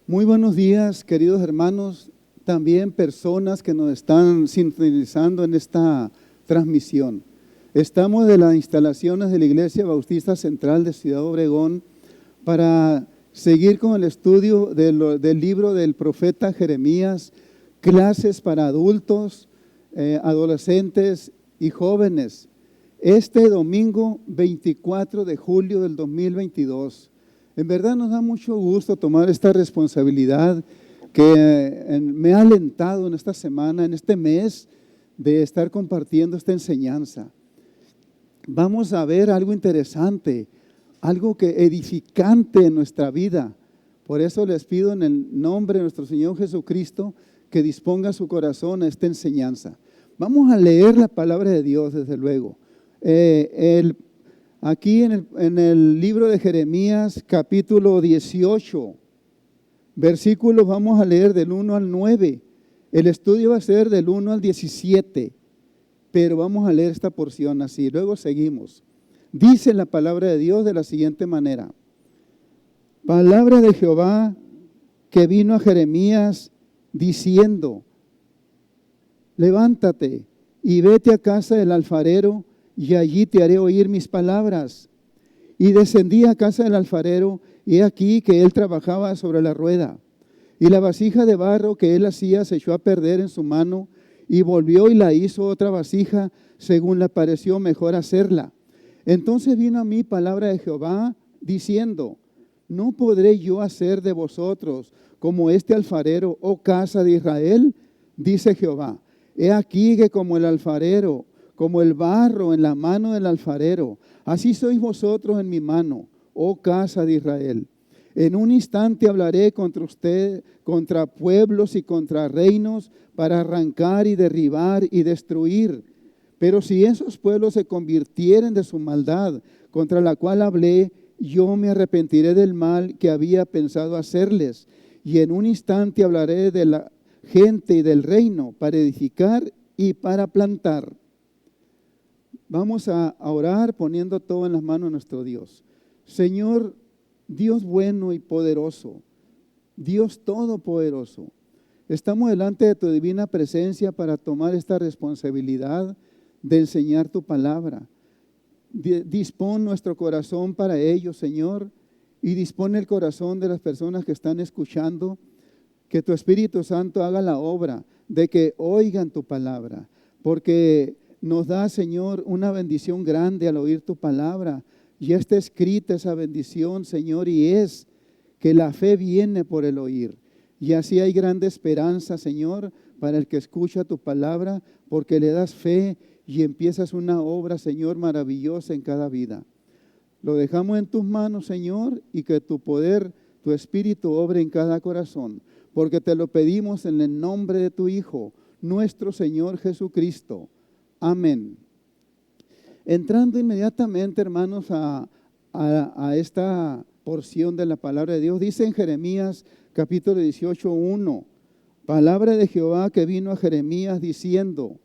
Muy buenos días, queridos hermanos, también personas que nos están sintonizando en esta transmisión. Estamos de las instalaciones de la Iglesia Bautista Central de Ciudad Obregón para seguir con el estudio del libro del profeta Jeremías, clases para adultos, adolescentes y jóvenes. Este domingo 24 de julio del 2022. En verdad nos da mucho gusto tomar esta responsabilidad que me ha alentado en esta semana, en este mes, de estar compartiendo esta enseñanza. Vamos a ver algo interesante, algo que edificante en nuestra vida. Por eso les pido en el nombre de nuestro Señor Jesucristo que disponga su corazón a esta enseñanza. Vamos a leer la palabra de Dios, desde luego. Aquí en el libro de Jeremías, capítulo 18, versículos vamos a leer del 1 al 9. El estudio va a ser del 1 al 17, pero vamos a leer esta porción así. Luego seguimos. Dice la palabra de Dios de la siguiente manera. Palabra de Jehová que vino a Jeremías diciendo: levántate y vete a casa del alfarero, y allí te haré oír mis palabras. Y descendí a casa del alfarero, y he aquí que él trabajaba sobre la rueda. Y la vasija de barro que él hacía se echó a perder en su mano, y volvió y la hizo otra vasija, según le pareció mejor hacerla. Entonces vino a mí palabra de Jehová, diciendo: ¿no podré yo hacer de vosotros como este alfarero, oh casa de Israel? Dice Jehová: he aquí que como el alfarero, como el barro en la mano del alfarero, así sois vosotros en mi mano, oh casa de Israel. En un instante hablaré contra usted, contra pueblos y contra reinos, para arrancar y derribar y destruir. Pero si esos pueblos se convirtieren de su maldad, contra la cual hablé, yo me arrepentiré del mal que había pensado hacerles. Y en un instante hablaré de la gente y del reino, para edificar y para plantar. Vamos a orar poniendo todo en las manos de nuestro Dios. Señor, Dios bueno y poderoso, Dios todopoderoso, estamos delante de tu divina presencia para tomar esta responsabilidad de enseñar tu palabra. Dispón nuestro corazón para ello, Señor, y dispone el corazón de las personas que están escuchando, que tu Espíritu Santo haga la obra de que oigan tu palabra, porque nos da, Señor, una bendición grande al oír tu palabra. Ya está escrita esa bendición, Señor, y es que la fe viene por el oír. Y así hay grande esperanza, Señor, para el que escucha tu palabra, porque le das fe y empiezas una obra, Señor, maravillosa en cada vida. Lo dejamos en tus manos, Señor, y que tu poder, tu Espíritu obre en cada corazón, porque te lo pedimos en el nombre de tu Hijo, nuestro Señor Jesucristo. Amén. Entrando inmediatamente, hermanos, a esta porción de la palabra de Dios, dice en Jeremías capítulo 18, 1, palabra de Jehová que vino a Jeremías diciendo: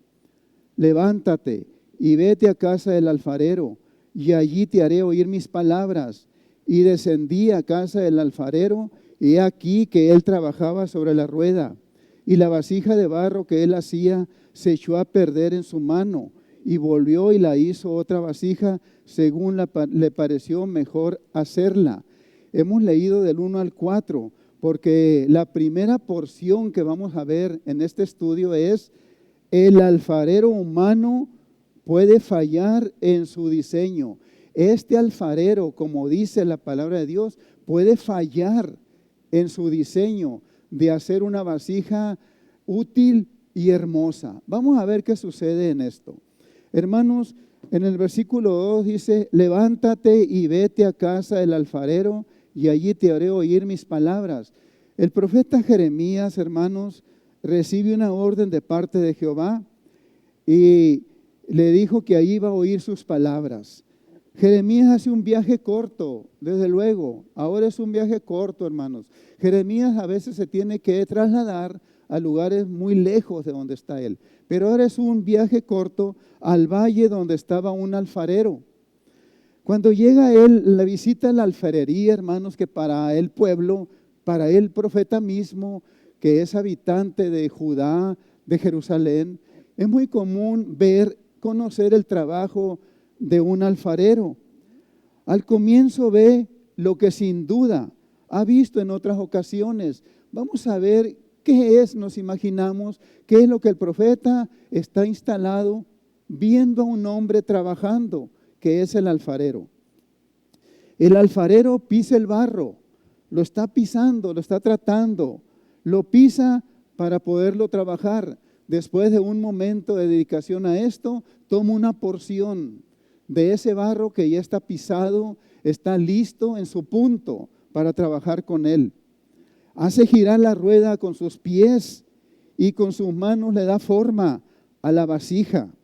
levántate y vete a casa del alfarero, y allí te haré oír mis palabras. Y descendí a casa del alfarero, y he aquí que él trabajaba sobre la rueda, y la vasija de barro que él hacía se echó a perder en su mano, y volvió y la hizo otra vasija, según le pareció mejor hacerla. Hemos leído del 1 al 4, porque la primera porción que vamos a ver en este estudio es: el alfarero humano puede fallar en su diseño. Este alfarero, como dice la palabra de Dios, puede fallar en su diseño de hacer una vasija útil y hermosa. Vamos a ver qué sucede en esto. Hermanos, en el versículo 2 dice: levántate y vete a casa del alfarero, y allí te haré oír mis palabras. El profeta Jeremías, hermanos, recibe una orden de parte de Jehová y le dijo que allí iba a oír sus palabras. Jeremías hace un viaje corto, desde luego. Ahora es un viaje corto, hermanos. Jeremías a veces se tiene que trasladar a lugares muy lejos de donde está él. Pero ahora es un viaje corto al valle donde estaba un alfarero. Cuando llega él, la visita a la alfarería, hermanos, que para el pueblo Para el profeta mismo, que es habitante de Judá, de Jerusalén, es muy común conocer el trabajo de un alfarero. Al comienzo ve lo que sin duda ha visto en otras ocasiones. Vamos a ver qué es, nos imaginamos, qué es lo que el profeta está instalado viendo a un hombre trabajando, que es el alfarero. El alfarero pisa el barro, lo está pisando, lo está tratando, lo pisa para poderlo trabajar. Después de un momento de dedicación a esto, toma una porción de ese barro que ya está pisado, está listo en su punto para trabajar con él. Hace girar la rueda con sus pies y con sus manos le da forma a la vasija.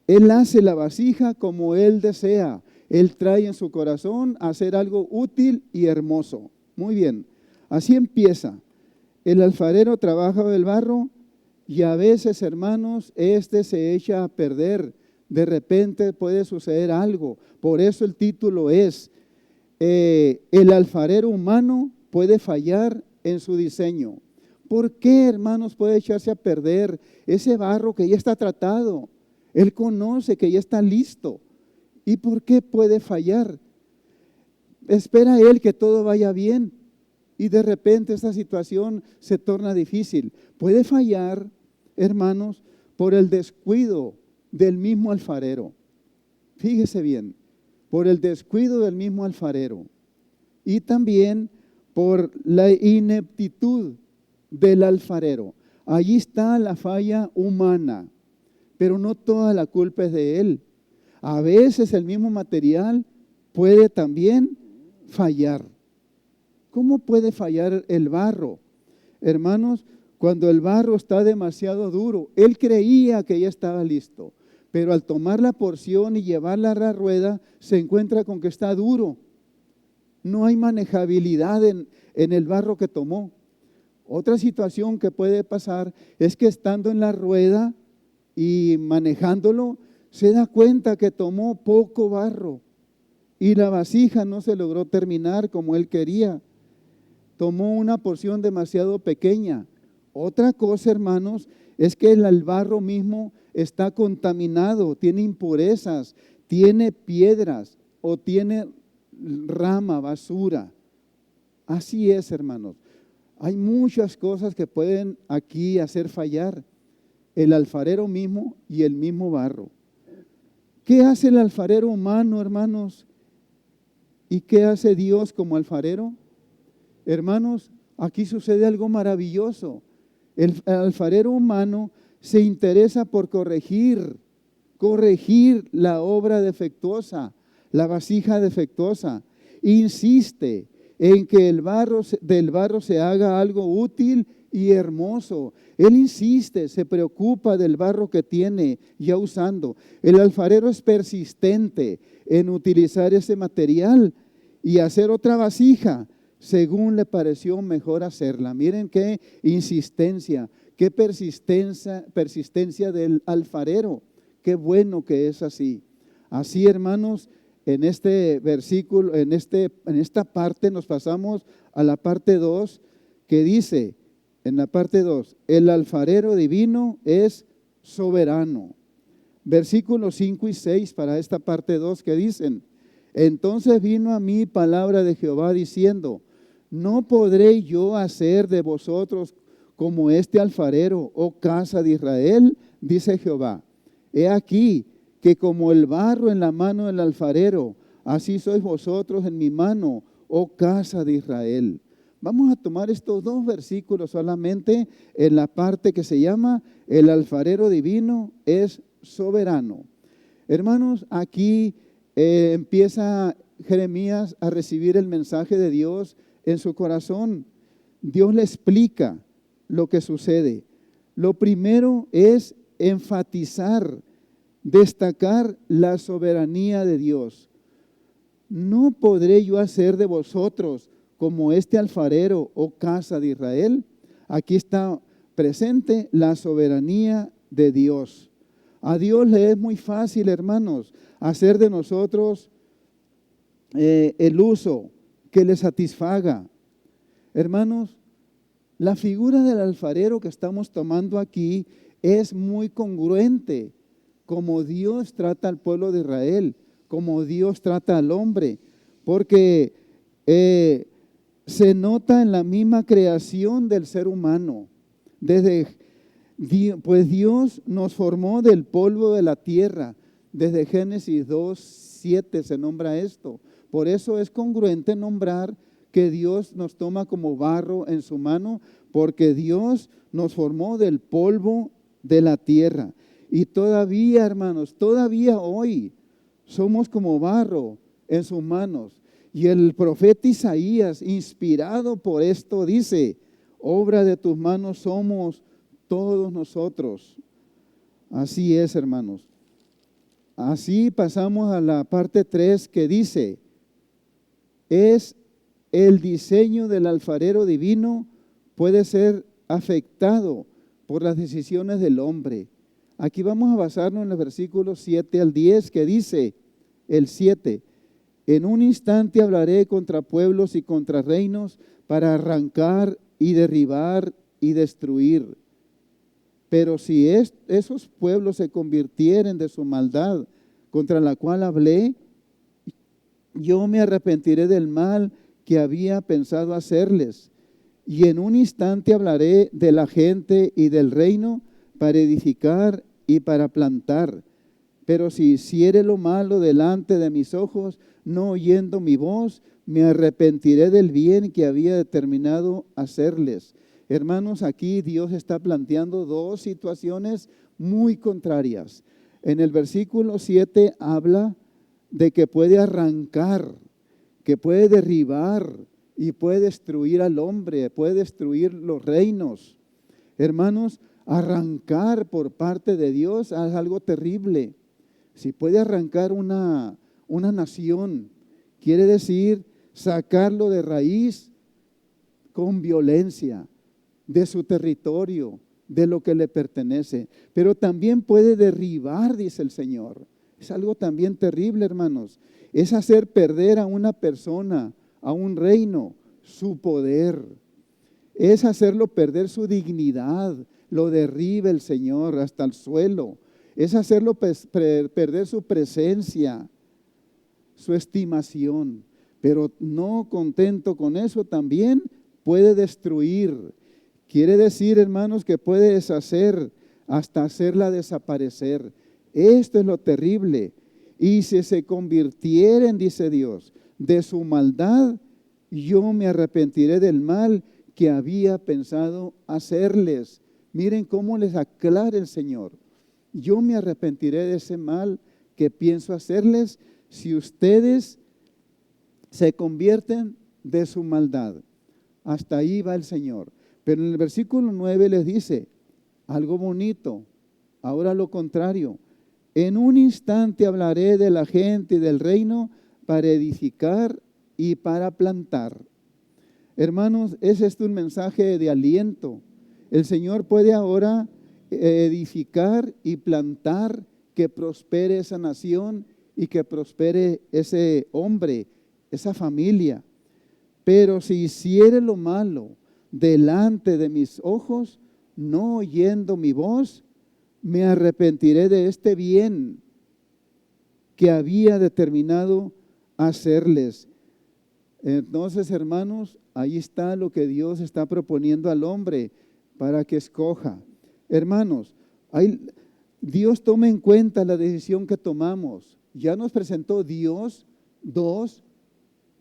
Él hace la vasija como él desea. Él trae en su corazón a hacer algo útil y hermoso. Muy bien, así empieza. El alfarero trabaja el barro y a veces, hermanos, se echa a perder. De repente puede suceder algo. Por eso el título es el alfarero humano puede fallar en su diseño. ¿Por qué, hermanos, puede echarse a perder ese barro que ya está tratado? Él conoce que ya está listo. ¿Y por qué puede fallar? Espera él que todo vaya bien y de repente esta situación se torna difícil. Puede fallar, hermanos, por el descuido del mismo alfarero. Fíjese bien, por el descuido del mismo alfarero y también por la ineptitud del alfarero. Allí está la falla humana, pero no toda la culpa es de él. A veces el mismo material puede también fallar. ¿Cómo puede fallar el barro? Hermanos, cuando el barro está demasiado duro, él creía que ya estaba listo, pero al tomar la porción y llevarla a la rueda, se encuentra con que está duro. No hay manejabilidad en el barro que tomó. Otra situación que puede pasar es que estando en la rueda y manejándolo, se da cuenta que tomó poco barro y la vasija no se logró terminar como él quería. Tomó una porción demasiado pequeña. Otra cosa, hermanos, es que el barro mismo está contaminado, tiene impurezas, tiene piedras o tiene rama, basura. Así es, hermanos. Hay muchas cosas que pueden aquí hacer fallar el alfarero mismo y el mismo barro. ¿Qué hace el alfarero humano, hermanos? ¿Y qué hace Dios como alfarero? Hermanos, aquí sucede algo maravilloso. El alfarero humano se interesa por corregir la obra defectuosa, la vasija defectuosa. Insiste en que del barro se haga algo útil y hermoso. Él insiste, se preocupa del barro que tiene ya usando. El alfarero es persistente en utilizar ese material y hacer otra vasija según le pareció mejor hacerla. Miren qué insistencia, qué persistencia del alfarero. Qué bueno que es así. Así, hermanos, en este versículo, en esta parte nos pasamos a la parte 2 que dice, en la parte 2, el alfarero divino es soberano. Versículos 5 y 6 para esta parte 2 que dicen, entonces vino a mí palabra de Jehová diciendo, no podré yo hacer de vosotros como este alfarero, oh casa de Israel, dice Jehová. He aquí que como el barro en la mano del alfarero, así sois vosotros en mi mano, oh casa de Israel. Vamos a tomar estos dos versículos solamente en la parte que se llama el alfarero divino es soberano. Hermanos, aquí empieza Jeremías a recibir el mensaje de Dios en su corazón. Dios le explica lo que sucede. Lo primero es enfatizar, destacar la soberanía de Dios. No podré yo hacer de vosotros como este alfarero, oh casa de Israel. Aquí está presente la soberanía de Dios. A Dios le es muy fácil, hermanos, hacer de nosotros el uso que le satisfaga. Hermanos, la figura del alfarero que estamos tomando aquí es muy congruente como Dios trata al pueblo de Israel, como Dios trata al hombre, porque se nota en la misma creación del ser humano. Pues Dios nos formó del polvo de la tierra. Desde Génesis 2:7 se nombra esto. Por eso es congruente nombrar que Dios nos toma como barro en su mano, porque Dios nos formó del polvo de la tierra. Y todavía, hermanos, todavía hoy somos como barro en sus manos. Y el profeta Isaías, inspirado por esto, dice: obra de tus manos somos todos nosotros. Así es, hermanos. Así pasamos a la parte 3 que dice: es el diseño del alfarero divino puede ser afectado por las decisiones del hombre. Aquí vamos a basarnos en los versículos 7 al 10 que dice, el 7, en un instante hablaré contra pueblos y contra reinos para arrancar y derribar y destruir. Pero si esos pueblos se convirtieren de su maldad contra la cual hablé, yo me arrepentiré del mal que había pensado hacerles. Y en un instante hablaré de la gente y del reino para edificar y para plantar. Pero si hiciere lo malo delante de mis ojos, no oyendo mi voz, me arrepentiré del bien que había determinado hacerles. Hermanos, aquí Dios está planteando dos situaciones muy contrarias. En el versículo 7 habla de que puede arrancar, que puede derribar y puede destruir al hombre, puede destruir los reinos. Hermanos, arrancar por parte de Dios es algo terrible. Si puede arrancar una nación, quiere decir sacarlo de raíz con violencia, de su territorio, de lo que le pertenece. Pero también puede derribar, dice el Señor. Es algo también terrible, hermanos. Es hacer perder a una persona, a un reino, su poder. Es hacerlo perder su dignidad. Lo derriba el Señor hasta el suelo. Es hacerlo perder su presencia, su estimación. Pero no contento con eso, también puede destruir. Quiere decir, hermanos, que puede deshacer hasta hacerla desaparecer. Esto es lo terrible. Y si se convirtieren, dice Dios, de su maldad, yo me arrepentiré del mal que había pensado hacerles. Miren cómo les aclara el Señor. Yo me arrepentiré de ese mal que pienso hacerles si ustedes se convierten de su maldad. Hasta ahí va el Señor. Pero en el versículo 9 les dice algo bonito. Ahora lo contrario. En un instante hablaré de la gente y del reino para edificar y para plantar. Hermanos, es este un mensaje de aliento. El Señor puede ahora edificar y plantar, que prospere esa nación y que prospere ese hombre, esa familia. Pero si hiciere lo malo delante de mis ojos, no oyendo mi voz, me arrepentiré de este bien que había determinado hacerles. Entonces, hermanos, ahí está lo que Dios está proponiendo al hombre para que escoja. Hermanos, Dios toma en cuenta la decisión que tomamos. Ya nos presentó Dios dos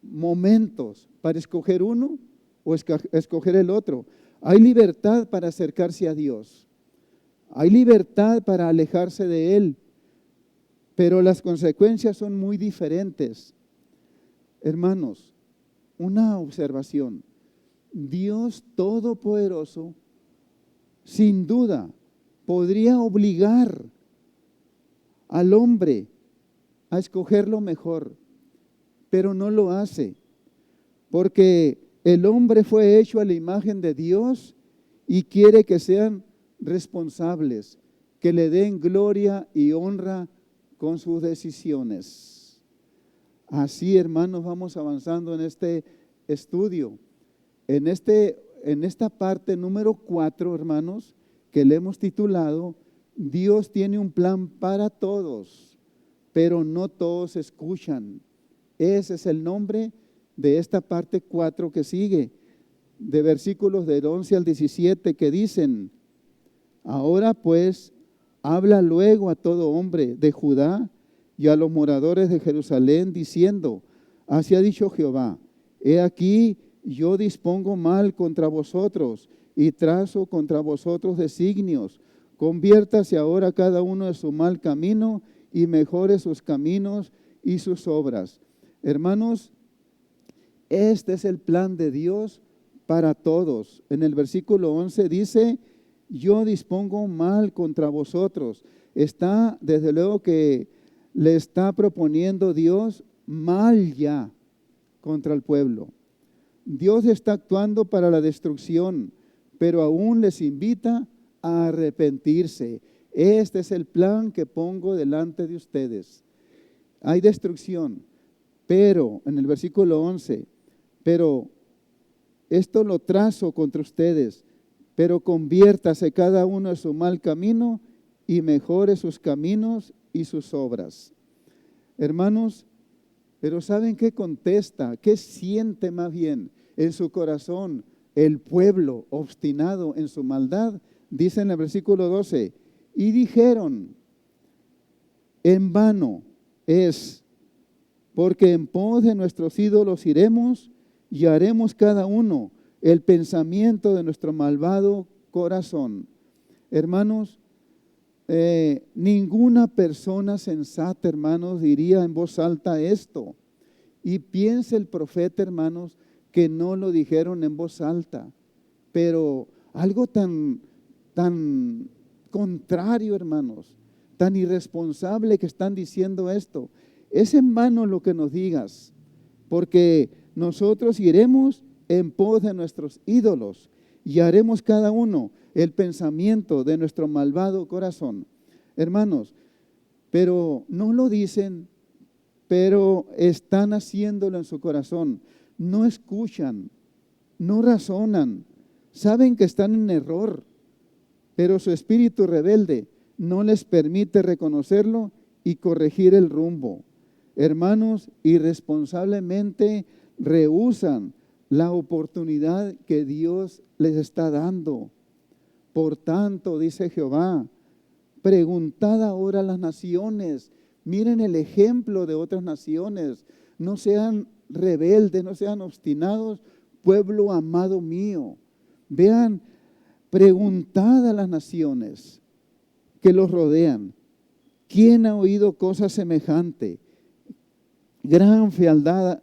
momentos para escoger uno o escoger el otro. Hay libertad para acercarse a Dios. Hay libertad para alejarse de Él. Pero las consecuencias son muy diferentes. Hermanos, una observación. Dios Todopoderoso, sin duda, podría obligar al hombre a escoger lo mejor, pero no lo hace, porque el hombre fue hecho a la imagen de Dios y quiere que sean responsables, que le den gloria y honra con sus decisiones. Así, hermanos, vamos avanzando en este estudio. en esta parte número 4, hermanos, que le hemos titulado, Dios tiene un plan para todos, pero no todos escuchan. Ese es el nombre de esta parte 4 que sigue, de versículos del 11 al 17, que dicen: ahora pues, habla luego a todo hombre de Judá y a los moradores de Jerusalén, diciendo: así ha dicho Jehová, he aquí, yo dispongo mal contra vosotros y trazo contra vosotros designios. Conviértase ahora cada uno de su mal camino y mejore sus caminos y sus obras. Hermanos, este es el plan de Dios para todos. En el versículo 11 dice: yo dispongo mal contra vosotros. Está, desde luego que le está proponiendo Dios mal ya contra el pueblo. Dios está actuando para la destrucción, pero aún les invita a arrepentirse. Este es el plan que pongo delante de ustedes. Hay destrucción, pero, en el versículo 11, pero esto lo trazo contra ustedes, pero conviértase cada uno en su mal camino y mejore sus caminos y sus obras. Hermanos, pero ¿saben qué contesta? ¿Qué siente más bien en su corazón el pueblo obstinado en su maldad? Dice en el versículo 12, y dijeron: en vano es, porque en pos de nuestros ídolos iremos y haremos cada uno el pensamiento de nuestro malvado corazón. Hermanos, ninguna persona sensata, hermanos, diría en voz alta esto. Y piensa el profeta, hermanos, que no lo dijeron en voz alta. Pero algo tan contrario, hermanos, tan irresponsable que están diciendo esto. Es en vano lo que nos digas, porque nosotros iremos en pos de nuestros ídolos y haremos cada uno el pensamiento de nuestro malvado corazón. Hermanos, pero no lo dicen, pero están haciéndolo en su corazón. No escuchan, no razonan, saben que están en error, pero su espíritu rebelde no les permite reconocerlo y corregir el rumbo. Hermanos, irresponsablemente rehúsan la oportunidad que Dios les está dando. Por tanto, dice Jehová, preguntad ahora a las naciones. Miren el ejemplo de otras naciones. No sean rebeldes, no sean obstinados, pueblo amado mío. Vean, preguntad a las naciones que los rodean. ¿Quién ha oído cosa semejante? Gran fealdad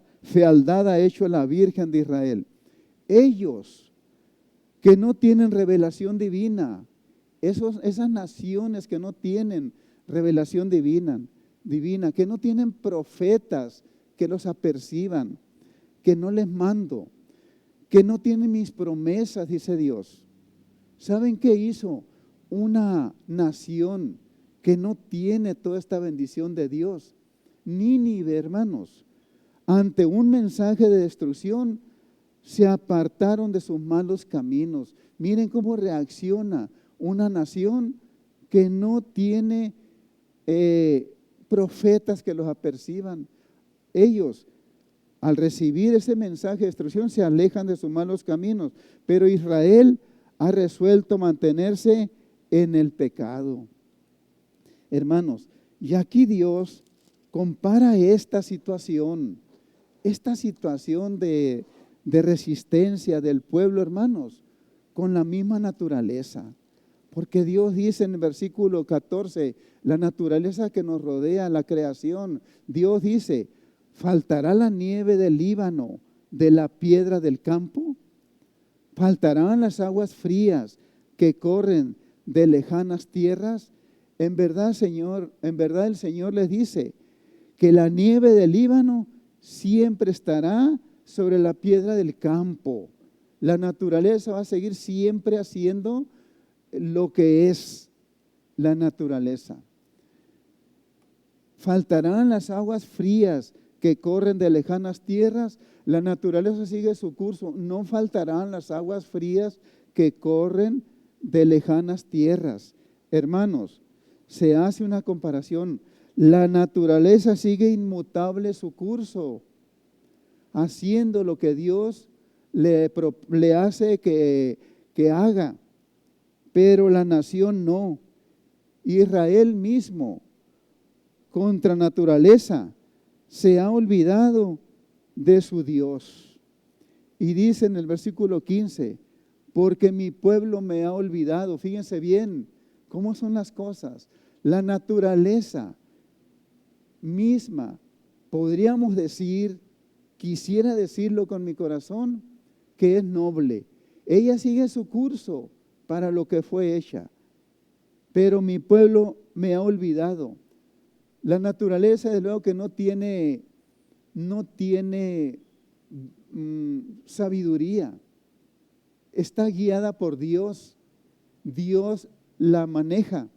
ha hecho la Virgen de Israel. Ellos que no tienen revelación divina, esas naciones que no tienen revelación divina, que no tienen profetas que los aperciban, que no les mando, que no tienen mis promesas, dice Dios. ¿Saben qué hizo una nación que no tiene toda esta bendición de Dios? Nínive, hermanos, ante un mensaje de destrucción, se apartaron de sus malos caminos. Miren cómo reacciona una nación que no tiene profetas que los aperciban. Ellos, al recibir ese mensaje de destrucción, se alejan de sus malos caminos. Pero Israel ha resuelto mantenerse en el pecado. Hermanos, y aquí Dios compara esta situación de resistencia del pueblo, hermanos, con la misma naturaleza. Porque Dios dice en el versículo 14, la naturaleza que nos rodea, la creación, Dios dice: ¿faltará la nieve del Líbano, de la piedra del campo? ¿Faltarán las aguas frías que corren de lejanas tierras? En verdad el Señor les dice que la nieve del Líbano siempre estará sobre la piedra del campo. La naturaleza va a seguir siempre haciendo lo que es la naturaleza. Faltarán las aguas frías que corren de lejanas tierras. La naturaleza sigue su curso. No faltarán las aguas frías que corren de lejanas tierras. Hermanos, se hace una comparación. La naturaleza sigue inmutable su curso, haciendo lo que Dios le hace que haga. Pero la nación no. Israel mismo, contra naturaleza, se ha olvidado de su Dios. Y dice en el versículo 15, porque mi pueblo me ha olvidado. Fíjense bien cómo son las cosas. La naturaleza misma, podríamos decir, quisiera decirlo con mi corazón, que es noble. Ella sigue su curso para lo que fue hecha. Pero mi pueblo me ha olvidado. La naturaleza, desde luego que no tiene sabiduría. Está guiada por Dios. Dios la maneja.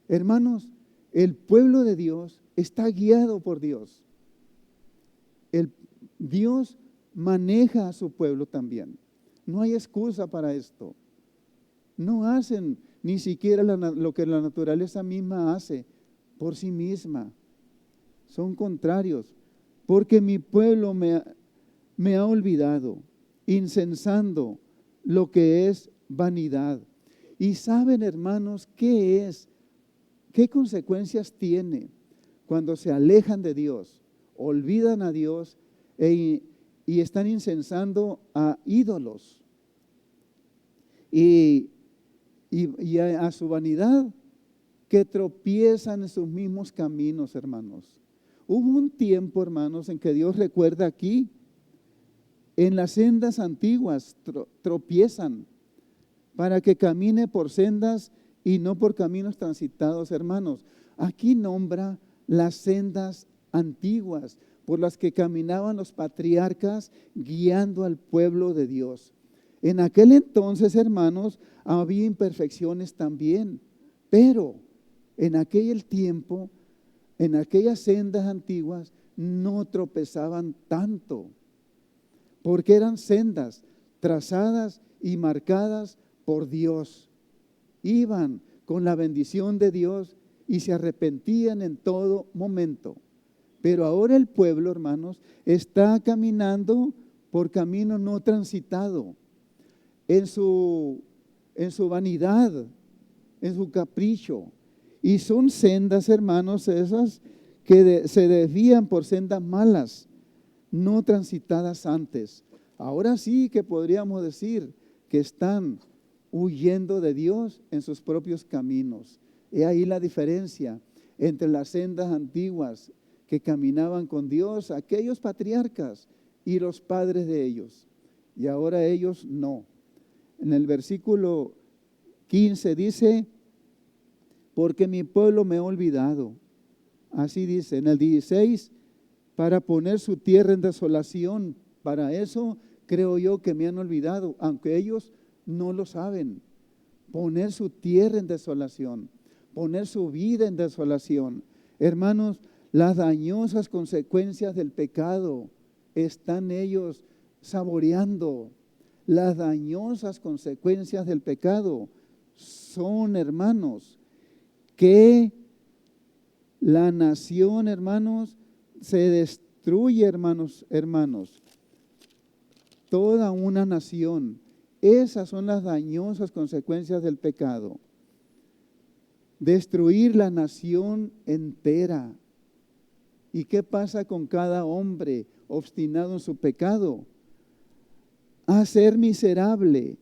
Hermanos, el pueblo de Dios está guiado por Dios. Dios maneja a su pueblo también. No hay excusa para esto. No hacen ni siquiera lo que la naturaleza misma hace por sí misma. Son contrarios. Porque mi pueblo me ha olvidado, incensando lo que es vanidad. Y saben, hermanos, qué consecuencias tiene cuando se alejan de Dios, olvidan a Dios y están incensando a ídolos y a su vanidad, que tropiezan en sus mismos caminos, hermanos. Hubo un tiempo, hermanos, en que Dios recuerda aquí, en las sendas antiguas tropiezan para que camine por sendas y no por caminos transitados, hermanos. Aquí nombra las sendas antiguas por las que caminaban los patriarcas guiando al pueblo de Dios. En aquel entonces, hermanos, había imperfecciones también, pero en aquel tiempo, en aquellas sendas antiguas, no tropezaban tanto, porque eran sendas trazadas y marcadas por Dios. Iban con la bendición de Dios y se arrepentían en todo momento. Pero ahora el pueblo, hermanos, está caminando por camino no transitado, en su vanidad, en su capricho. Y son sendas, hermanos, esas que se desvían por sendas malas, no transitadas antes. Ahora sí que podríamos decir que están huyendo de Dios en sus propios caminos. He ahí la diferencia entre las sendas antiguas que caminaban con Dios, aquellos patriarcas y los padres de ellos. Y ahora ellos no. En el versículo 15 dice, porque mi pueblo me ha olvidado. Así dice. En el 16, para poner su tierra en desolación. Para eso creo yo que me han olvidado, aunque ellos no lo saben. Poner su tierra en desolación, poner su vida en desolación. Hermanos, las dañosas consecuencias del pecado están ellos saboreando. Las dañosas consecuencias del pecado son, hermanos, que la nación, hermanos, se destruye, hermanos. Toda una nación. Esas son las dañosas consecuencias del pecado. Destruir la nación entera. ¿Y qué pasa con cada hombre obstinado en su pecado? Hacer miserable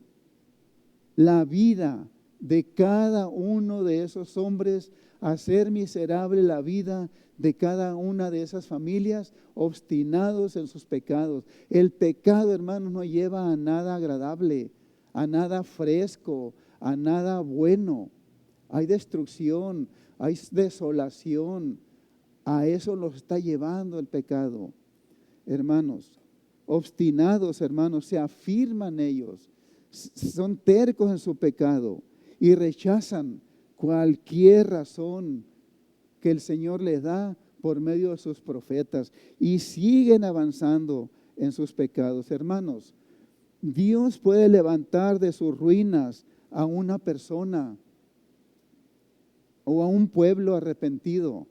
la vida de cada uno de esos hombres, hacer miserable la vida de cada una de esas familias obstinados en sus pecados. El pecado, hermanos, no lleva a nada agradable, a nada fresco, a nada bueno. Hay destrucción, hay desolación. A eso los está llevando el pecado. Hermanos, obstinados, hermanos, se afirman ellos, son tercos en su pecado y rechazan cualquier razón que el Señor les da por medio de sus profetas y siguen avanzando en sus pecados. Hermanos, Dios puede levantar de sus ruinas a una persona o a un pueblo arrepentido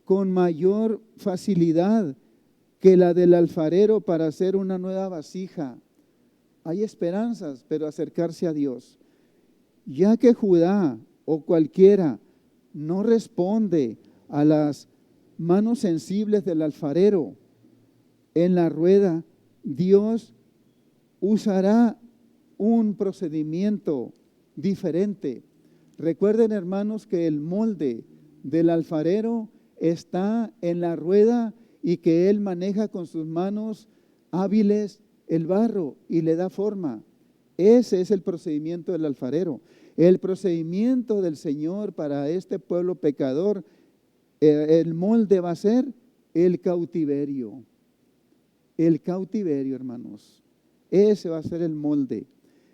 con mayor facilidad que la del alfarero para hacer una nueva vasija. Hay esperanzas, pero acercarse a Dios. Ya que Judá o cualquiera no responde a las manos sensibles del alfarero en la rueda, Dios usará un procedimiento diferente. Recuerden, hermanos, que el molde del alfarero está en la rueda y que él maneja con sus manos hábiles el barro y le da forma. Ese es el procedimiento del alfarero. El procedimiento del Señor para este pueblo pecador, el molde va a ser el cautiverio. El cautiverio, hermanos. Ese va a ser el molde.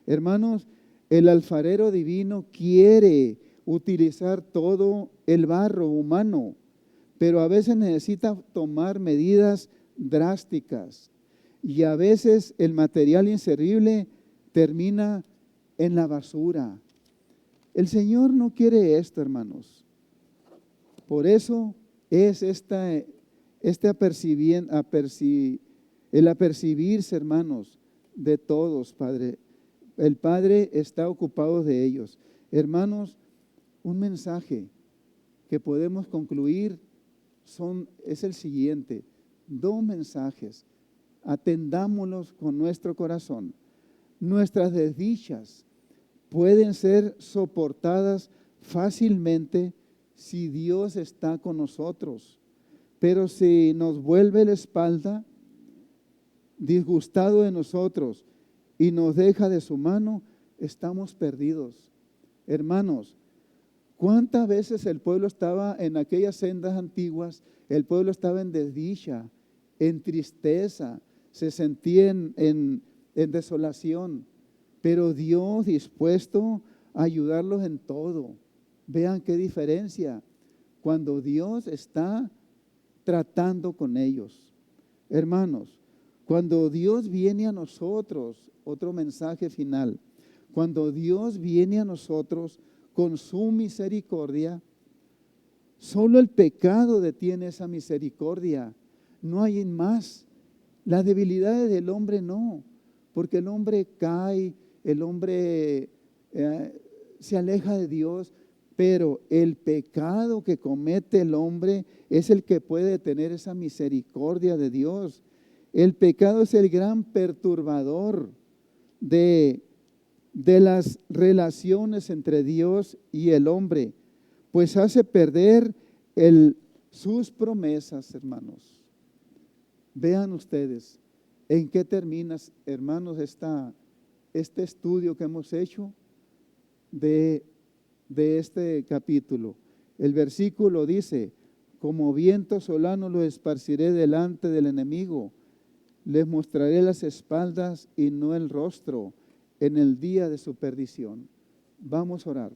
Hermanos, el alfarero divino quiere utilizar todo el barro humano, pero a veces necesita tomar medidas drásticas y a veces el material inservible termina en la basura. El Señor no quiere esto, hermanos. Por eso es el apercibirse, hermanos, de todos, Padre. El Padre está ocupado de ellos. Hermanos, un mensaje que podemos concluir es el siguiente. 2 mensajes. Atendámoslos con nuestro corazón. Nuestras desdichas pueden ser soportadas fácilmente si Dios está con nosotros. Pero si nos vuelve la espalda, disgustado de nosotros y nos deja de su mano, estamos perdidos. Hermanos, ¿cuántas veces el pueblo estaba en aquellas sendas antiguas? El pueblo estaba en desdicha, en tristeza, se sentía en desolación, pero Dios dispuesto a ayudarlos en todo. Vean qué diferencia cuando Dios está tratando con ellos. Hermanos, cuando Dios viene a nosotros, otro mensaje final, cuando Dios viene a nosotros con su misericordia, solo el pecado detiene esa misericordia, no hay más. Las debilidades del hombre no, porque el hombre cae, el hombre se aleja de Dios, pero el pecado que comete el hombre es el que puede tener esa misericordia de Dios. El pecado es el gran perturbador de las relaciones entre Dios y el hombre, pues hace perder sus promesas, hermanos. Vean ustedes en qué termina, hermanos, este estudio que hemos hecho de este capítulo. El versículo dice: como viento solano lo esparciré delante del enemigo, les mostraré las espaldas y no el rostro en el día de su perdición. Vamos a orar.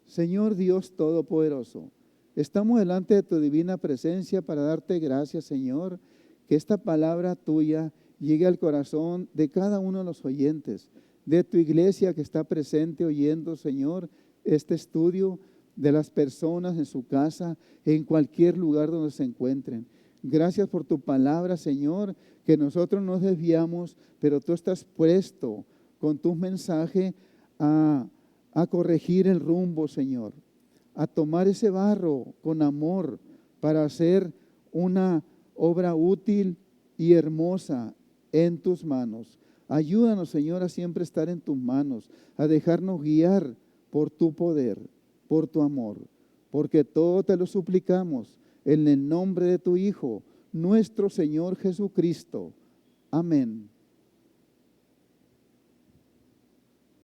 Señor Dios Todopoderoso, estamos delante de tu divina presencia para darte gracias, Señor, que esta palabra tuya llegue al corazón de cada uno de los oyentes, de tu iglesia que está presente oyendo, Señor, este estudio, de las personas en su casa, en cualquier lugar donde se encuentren. Gracias por tu palabra, Señor, que nosotros nos desviamos, pero tú estás puesto con tu mensaje a corregir el rumbo, Señor, a tomar ese barro con amor para hacer una obra útil y hermosa en tus manos. Ayúdanos, Señor, a siempre estar en tus manos, a dejarnos guiar por tu poder, por tu amor, porque todo te lo suplicamos en el nombre de tu Hijo, nuestro Señor Jesucristo. Amén.